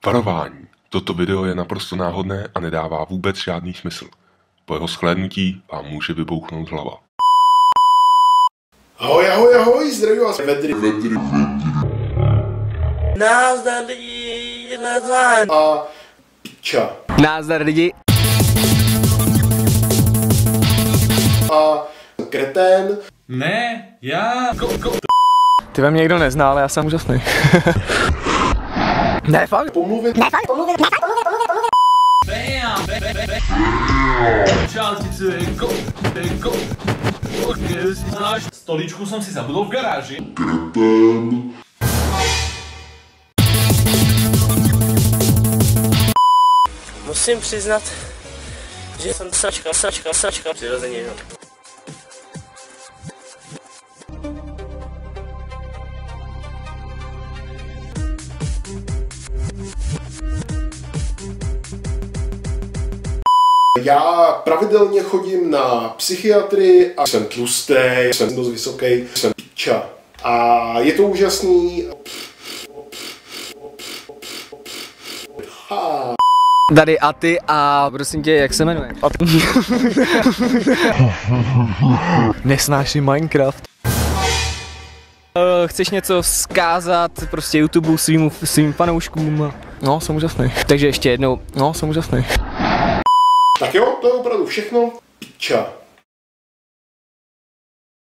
Varování. Toto video je naprosto náhodné a nedává vůbec žádný smysl. Po jeho shlédnutí vám může vybouchnout hlava. Ahoj, ahoj, ahoj, zdravím vás Vedry. Nazdar lidi, nazdar. A piča. Nazdar lidi. A kretén. Ne, já. Ty ve mě někdo nezná, ale já jsem úžasný. Ne, fakt? Pomluvit. Stoličku jsem si zabudl v garáži. Musím přiznat, že jsem sačka, přirozeně, jo. Já pravidelně chodím na psychiatrii a jsem tlustý, jsem dost vysoký, jsem piča. A je to úžasný. Tady a ty a prosím tě, jak se jmenuje? Nesnáším Minecraft. Chceš něco vzkázat prostě YouTube svým fanouškům? No, jsem úžasný. Takže ještě jednou, no, jsem úžasný. Tak jo, to je opravdu všechno. Piča.